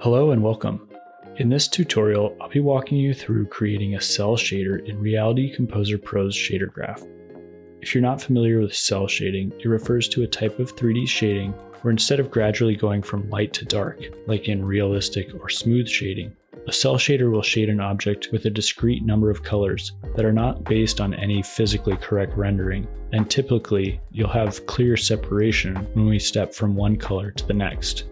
Hello and welcome. In this tutorial, I'll be walking you through creating a cell shader in Reality Composer Pro's shader graph. If you're not familiar with cell shading, it refers to a type of 3D shading where instead of gradually going from light to dark, like in realistic or smooth shading, a cell shader will shade an object with a discrete number of colors that are not based on any physically correct rendering, and typically you'll have clear separation when we step from one color to the next.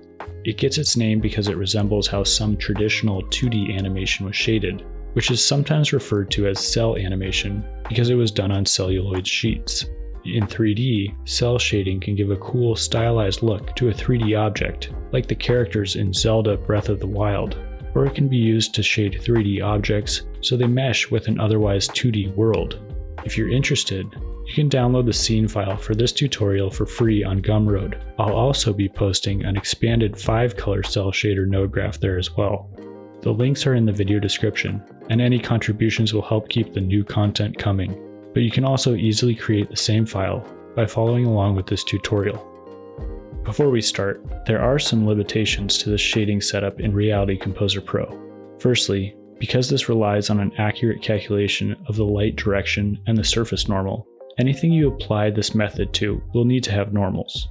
It gets its name because it resembles how some traditional 2D animation was shaded, which is sometimes referred to as cell animation because it was done on celluloid sheets. In 3D, cell shading can give a cool stylized look to a 3D object, like the characters in Zelda Breath of the Wild, or it can be used to shade 3D objects so they mesh with an otherwise 2D world. If you're interested, you can download the scene file for this tutorial for free on Gumroad. I'll also be posting an expanded 5-color cell shader node graph there as well. The links are in the video description, and any contributions will help keep the new content coming, but you can also easily create the same file by following along with this tutorial. Before we start, there are some limitations to this shading setup in Reality Composer Pro. Firstly, because this relies on an accurate calculation of the light direction and the surface normal, anything you apply this method to will need to have normals.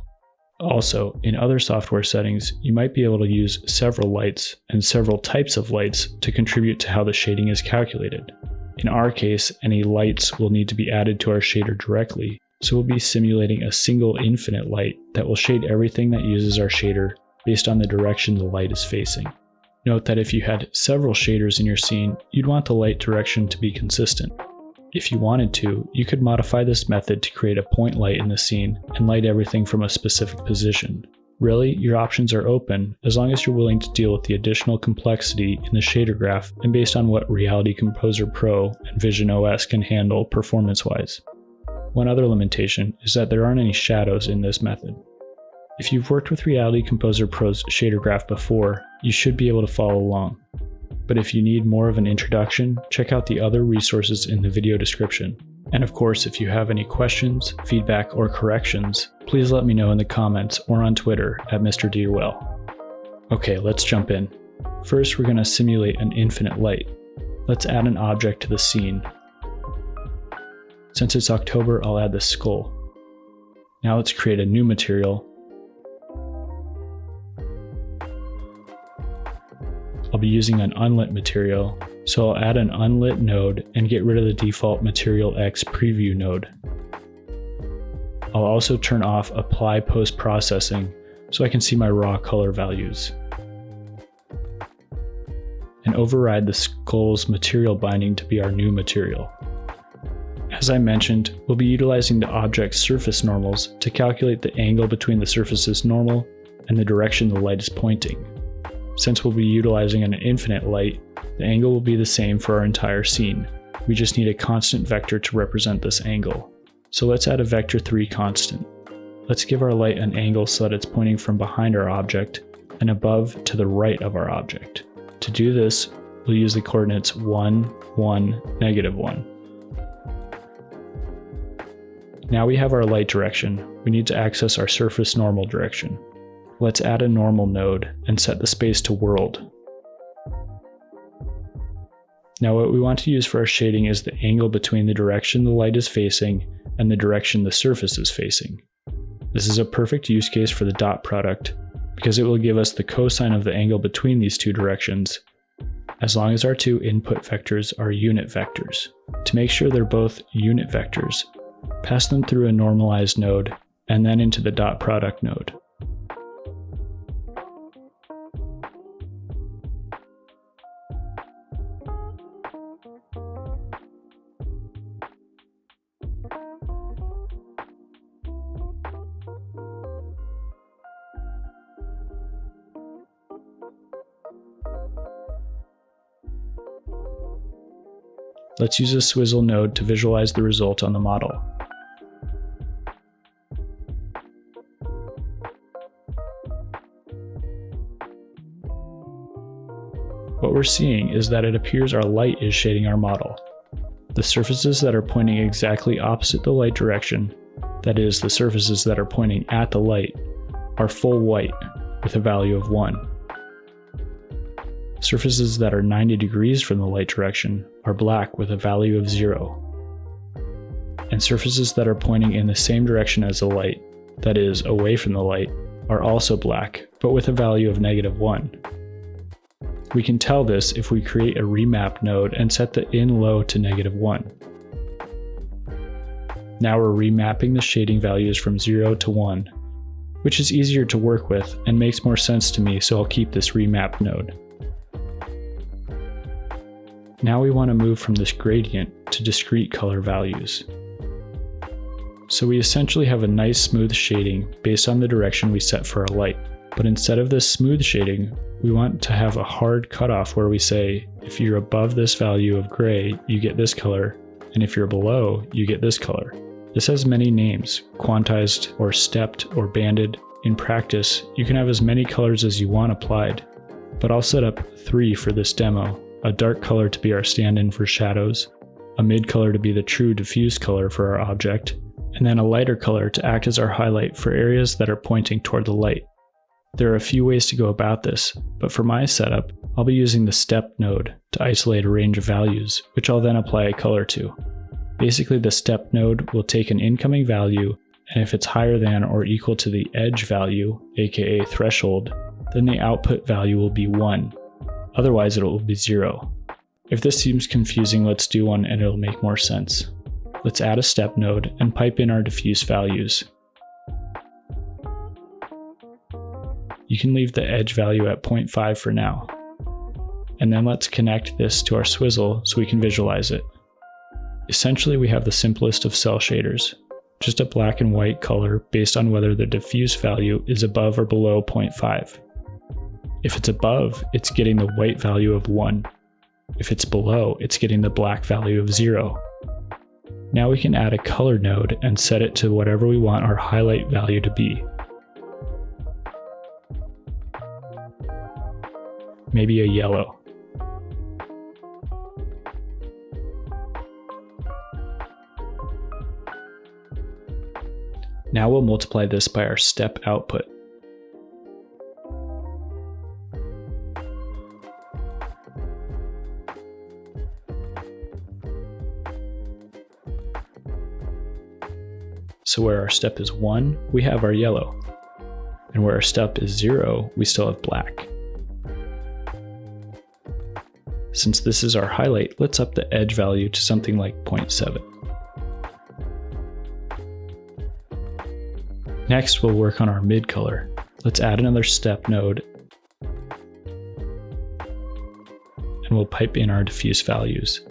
Also, in other software settings, you might be able to use several lights and several types of lights to contribute to how the shading is calculated. In our case, any lights will need to be added to our shader directly, so we'll be simulating a single infinite light that will shade everything that uses our shader based on the direction the light is facing. Note that if you had several shaders in your scene, you'd want the light direction to be consistent. If you wanted to, you could modify this method to create a point light in the scene and light everything from a specific position. Really, your options are open as long as you're willing to deal with the additional complexity in the shader graph and based on what Reality Composer Pro and visionOS can handle performance-wise. One other limitation is that there aren't any shadows in this method. If you've worked with Reality Composer Pro's shader graph before, you should be able to follow along. But if you need more of an introduction, check out the other resources in the video description. And of course, if you have any questions, feedback, or corrections, please let me know in the comments or on Twitter at Mr. Dearwell. Okay, let's jump in. First, we're going to simulate an infinite light. Let's add an object to the scene. Since it's October, I'll add the skull. Now let's create a new material. I'll be using an unlit material, so I'll add an unlit node and get rid of the default Material X preview node. I'll also turn off Apply Post-Processing so I can see my raw color values. And override the skull's material binding to be our new material. As I mentioned, we'll be utilizing the object's surface normals to calculate the angle between the surface's normal and the direction the light is pointing. Since we'll be utilizing an infinite light, the angle will be the same for our entire scene. We just need a constant vector to represent this angle. So let's add a vector 3 constant. Let's give our light an angle so that it's pointing from behind our object and above to the right of our object. To do this, we'll use the coordinates 1, 1, -1. Now we have our light direction, we need to access our surface normal direction. Let's add a normal node and set the space to world. Now what we want to use for our shading is the angle between the direction the light is facing and the direction the surface is facing. This is a perfect use case for the dot product because it will give us the cosine of the angle between these two directions, as long as our two input vectors are unit vectors. To make sure they're both unit vectors, pass them through a normalized node and then into the dot product node. Let's use a swizzle node to visualize the result on the model. What we're seeing is that it appears our light is shading our model. The surfaces that are pointing exactly opposite the light direction, that is, the surfaces that are pointing at the light, are full white with a value of 1. Surfaces that are 90 degrees from the light direction are black with a value of 0. And surfaces that are pointing in the same direction as the light, that is, away from the light, are also black, but with a value of -1. We can tell this if we create a remap node and set the in low to -1. Now we're remapping the shading values from 0 to 1, which is easier to work with and makes more sense to me, so I'll keep this remap node. Now we want to move from this gradient to discrete color values. So we essentially have a nice smooth shading based on the direction we set for our light. But instead of this smooth shading, we want to have a hard cutoff where we say, if you're above this value of gray, you get this color, and if you're below, you get this color. This has many names, quantized or stepped or banded. In practice, you can have as many colors as you want applied, but I'll set up 3 for this demo: a dark color to be our stand-in for shadows, a mid color to be the true diffuse color for our object, and then a lighter color to act as our highlight for areas that are pointing toward the light. There are a few ways to go about this, but for my setup, I'll be using the step node to isolate a range of values, which I'll then apply a color to. Basically, the step node will take an incoming value, and if it's higher than or equal to the edge value, aka threshold, then the output value will be 1. Otherwise, it will be 0. If this seems confusing, let's do one and it'll make more sense. Let's add a step node and pipe in our diffuse values. You can leave the edge value at 0.5 for now. And then let's connect this to our swizzle so we can visualize it. Essentially, we have the simplest of cell shaders, just a black and white color based on whether the diffuse value is above or below 0.5. If it's above, it's getting the white value of 1. If it's below, it's getting the black value of 0. Now we can add a color node and set it to whatever we want our highlight value to be. Maybe a yellow. Now we'll multiply this by our step output. So where our step is 1, we have our yellow. And where our step is 0, we still have black. Since this is our highlight, let's up the edge value to something like 0.7. Next, we'll work on our mid color. Let's add another step node, and we'll pipe in our diffuse values.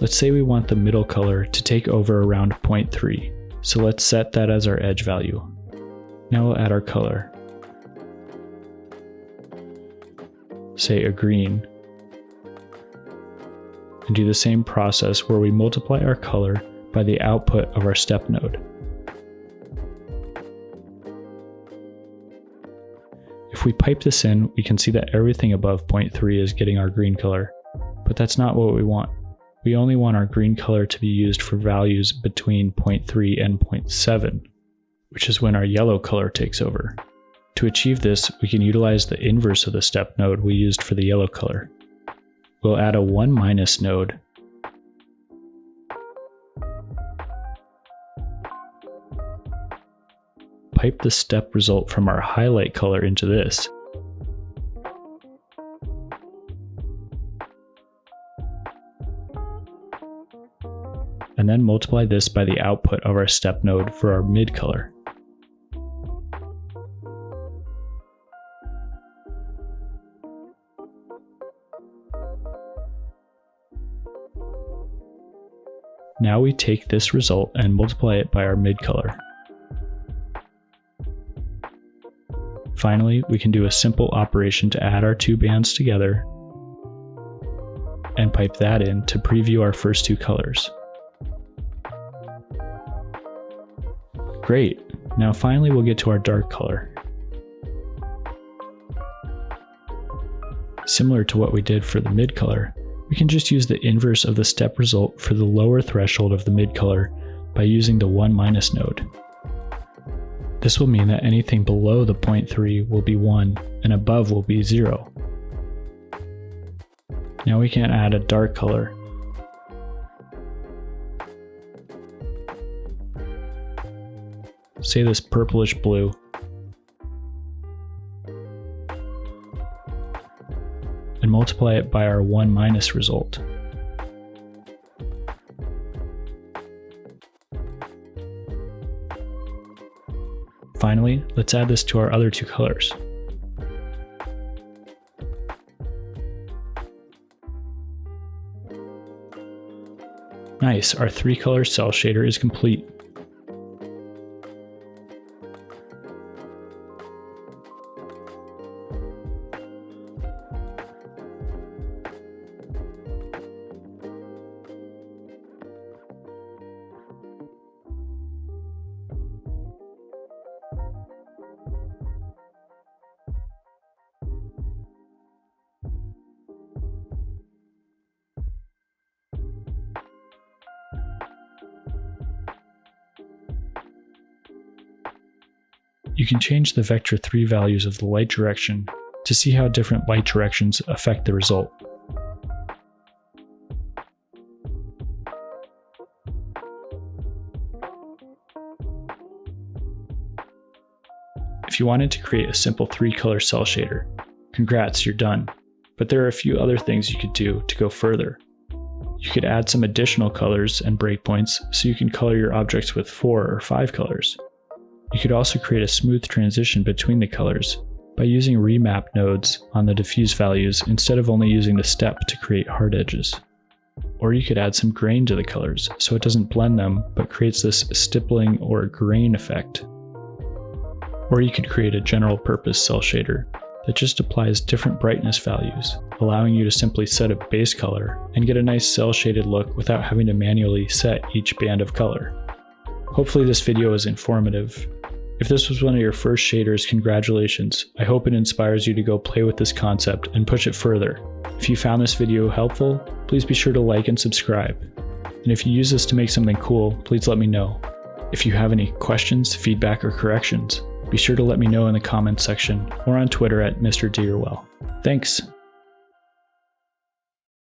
Let's say we want the middle color to take over around 0.3, so let's set that as our edge value. Now we'll add our color. Say a green. And do the same process where we multiply our color by the output of our step node. If we pipe this in, we can see that everything above 0.3 is getting our green color, but that's not what we want. We only want our green color to be used for values between 0.3 and 0.7, which is when our yellow color takes over. To achieve this, we can utilize the inverse of the step node we used for the yellow color. We'll add a 1- node. Pipe the step result from our highlight color into this. And then multiply this by the output of our step node for our mid color. Now we take this result and multiply it by our mid color. Finally, we can do a simple operation to add our two bands together and pipe that in to preview our first two colors. Great! Now finally we'll get to our dark color. Similar to what we did for the mid color, we can just use the inverse of the step result for the lower threshold of the mid color by using the 1- node. This will mean that anything below the 0.3 will be 1 and above will be 0. Now we can add a dark color. Say this purplish blue. And multiply it by our 1 minus result. Finally, let's add this to our other two colors. Nice, our 3-color cell shader is complete. You can change the vector 3 values of the light direction to see how different light directions affect the result. If you wanted to create a simple 3-color cell shader, congrats, you're done. But there are a few other things you could do to go further. You could add some additional colors and breakpoints so you can color your objects with 4 or 5 colors. You could also create a smooth transition between the colors by using remap nodes on the diffuse values instead of only using the step to create hard edges. Or you could add some grain to the colors so it doesn't blend them but creates this stippling or grain effect. Or you could create a general purpose cell shader that just applies different brightness values, allowing you to simply set a base color and get a nice cell shaded look without having to manually set each band of color. Hopefully this video was informative. If this was one of your first shaders, congratulations. I hope it inspires you to go play with this concept and push it further. If you found this video helpful, please be sure to like and subscribe. And if you use this to make something cool, please let me know. If you have any questions, feedback, or corrections, be sure to let me know in the comments section or on Twitter at Mr. Dearwell. Thanks!